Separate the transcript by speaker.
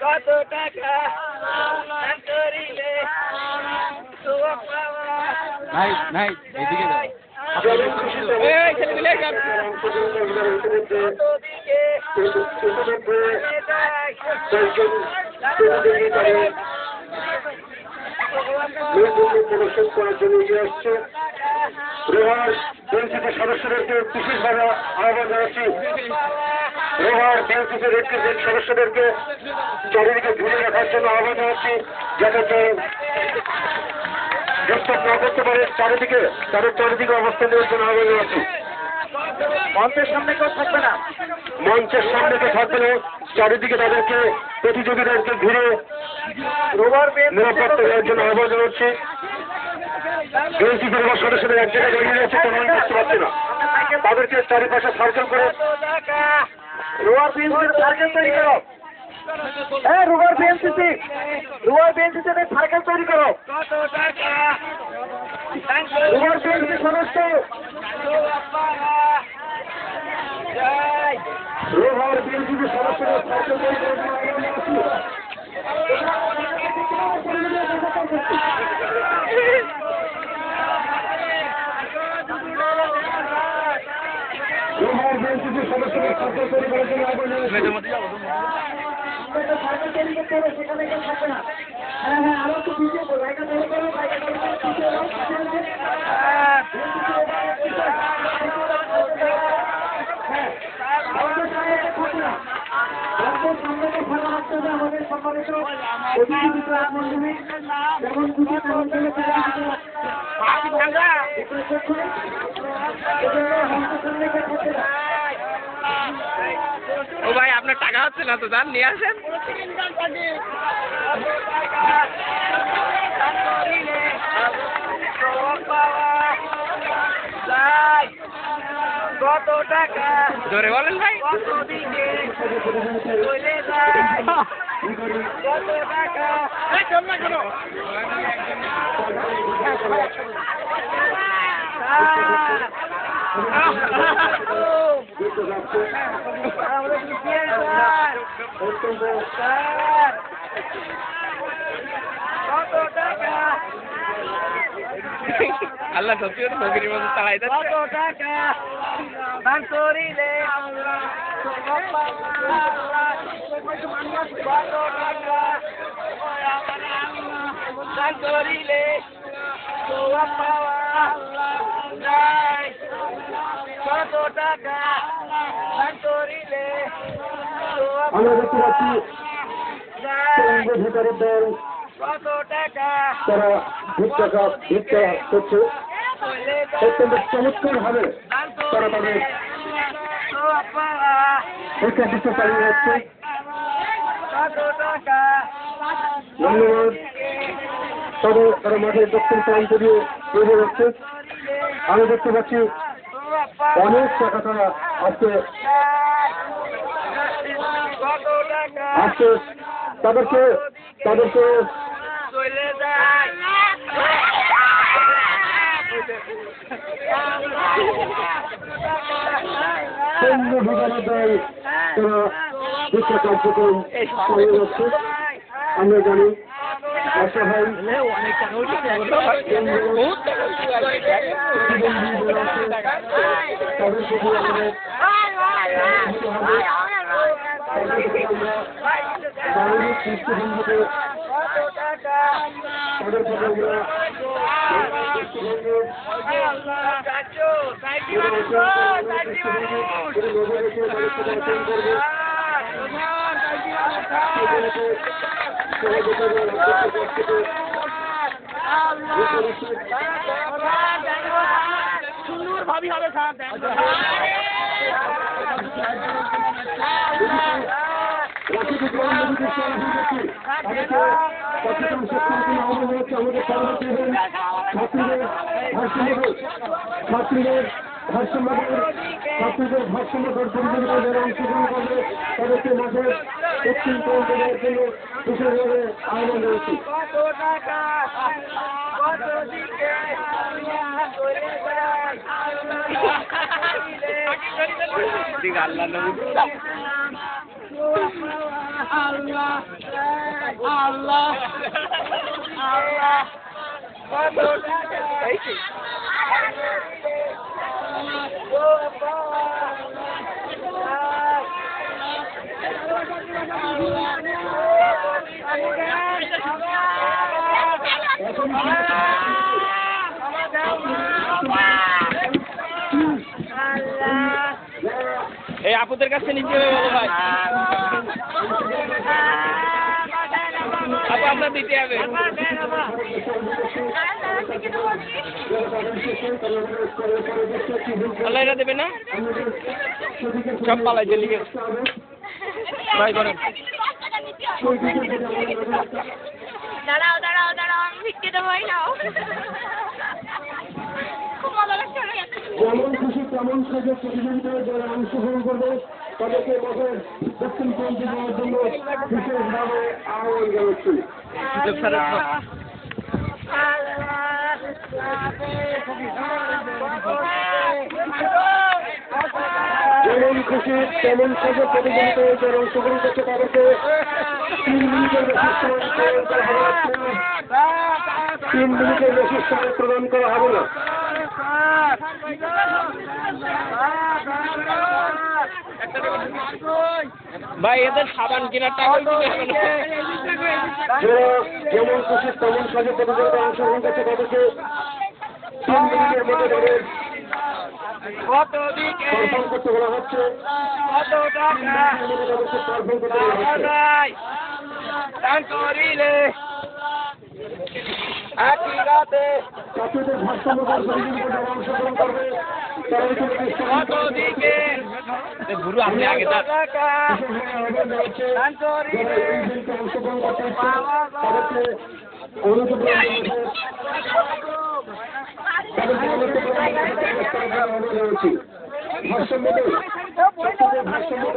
Speaker 1: কত টাকা করিলে
Speaker 2: নাই নাই এদিকে যাও
Speaker 3: প্রদর্শন করার জন্য এগিয়ে আসছে রোহার বিএনসিপি সদস্যদেরকে বিশেষভাবে আহ্বান জানাচ্ছি। রোহার বিএনসিপির রেড সদস্যদেরকে চারিদিকে ঘিরে রাখার জন্য আহ্বান জানাচ্ছি, যাতে ডিস্টার্ব না করতে পারে চারিদিকে, তাদের চারিদিকে অবস্থান নেওয়ার জন্য আহ্বান জানাচ্ছি।
Speaker 1: মঞ্চের সামনে কেউ থাকবে না,
Speaker 3: মঞ্চের সামনে কেউ থাকবে না, চারিদিকে তাদেরকে প্রতিযোগীদেরকে ঘিরে নিরাপত্তা দেওয়ার জন্য আহ্বান জানাচ্ছি। বিএনসিপির সদস্যদের এক জায়গায় দাঁড়িয়ে রয়েছে, কোনো করতে পারছে না, তাদেরকে চারিপাশে সার্কেল করে
Speaker 1: রোয়ার বিএনসিসি সার্কেল তৈরি করো। হ্যাঁ, রোয়ার বিএনসিসি সার্কেল তৈরি করো। রোয়ার বিএনসিসি সদস্য
Speaker 3: রোহার বিএনসিপি সদস্যদের সার্কেল তৈরি করে রোহার বিএনসিপি সদস্যদের সার্কেল তৈরি করার জন্য আহ্বান জানাচ্ছি।
Speaker 1: সেখানে কেউ থাকবে না। হ্যাঁ হ্যাঁ, আরো একটু পিছিয়ে পড়ো, জায়গা তৈরি করো, জায়গা তৈরি করো, পিছিয়ে যাও, পিছিয়ে যাও। হ্যাঁ, আমাদের সামনে থাকবে না, আমাদের সামনে ফাঁকা রাখতে হবে। আমাদের সম্মানিত অতিথি বিধায়ক মন্ডলী যেমন খুশি তেমন করে
Speaker 2: ও ভাই আপনার টাকা হচ্ছে না তো, যান নিয়ে আসেন।
Speaker 1: কত টাকা
Speaker 2: জোরে বলেন ভাই।
Speaker 1: কত দিকে চলে যায়, কত টাকা
Speaker 2: আল্লাহ সত্যি করে ফকিরের মতো চালাই যাচ্ছে।
Speaker 1: কত টাকা দান করিলে কত টাকা দান করিলে কত টাকা দান করিলে
Speaker 3: আমরা দেখতে পাচ্ছি ভোটারের দল
Speaker 1: কত টাকা
Speaker 3: তারা ভিক্ষা করছে, অত্যন্ত চমৎকার ভাবে তারা তাদের ভিক্ষা দিতে চালিয়ে যাচ্ছে।
Speaker 1: কত টাকা
Speaker 3: ধন্যবাদ। তবে তারা মাঠের দক্ষিণ প্রান্ত দিয়ে এগিয়ে যাচ্ছে। আমি দেখতে পাচ্ছি অনেক টাকা তারা আজকে তাদেরকে
Speaker 1: চলে যায়
Speaker 3: কেন্দ্র ভোটারের দল তারা ভিক্ষা কার্যক্রম চালিয়ে যাচ্ছে। আমরা জানি অসহায় তাদের প্রতি আমাদের মানবিক দৃষ্টিভঙ্গিতে তাদের প্রতি আমরা
Speaker 1: সুন্দর ভাবি হবে স্যার।
Speaker 3: ছাত্রীদের ভারসাম্য প্রতিযোগিতা যারা অংশগ্রহণ করবে তাদেরকে মাঠের দক্ষিণ প্রান্ত দেওয়ার জন্য বিশেষভাবে আহ্বান জানাচ্ছি।
Speaker 2: আল্লাহ আল্লাহ আল্লাহ আল্লাহ কত টাকা এই আপুদের কাছে নিতে হবে বলো ভাই আপু আপনার দিতে হবে আল্লাহ এরা দেবে না সব পালাই জেলি ভাই করেন
Speaker 4: দাঁড়াও দাঁড়াও দাঁড়াও আমি ভিক্ষে দেবো নাও খুব মজা লাগছে
Speaker 3: যেমন খুশি তেমন সাজে প্রতিযোগিতায় যারা অংশগ্রহণ করবে তাদেরকে বছর দক্ষিণ পঞ্চে যাওয়ার জন্য বিশেষভাবে আহ্বান জানাচ্ছি। যেমন খুশি তেমন সাজে প্রতিযোগিতায় যারা অংশগ্রহণ করছে তাদেরকে 3 মিনিটের বেশি সময় প্রদান করা হবে না। 3 মিনিটের বেশি সময় প্রদান করা হবে না।
Speaker 2: ভাই এদের সাবান কেনার টাকা
Speaker 3: যারা যেমন খুশি তেমন সাজে প্রতিযোগিতায় অংশগ্রহণ করছে তাদেরকে 3 মিনিটের মধ্যে তাদের পারফর্ম করতে বলা হচ্ছে। ছাত্রদের ভারসাম্য প্রতিযোগিতায় যারা অংশগ্রহণ করবে তারা
Speaker 2: গুরু আপনি আগে
Speaker 3: অংশগ্রহণ করতে তাদেরকে ভারসাম্য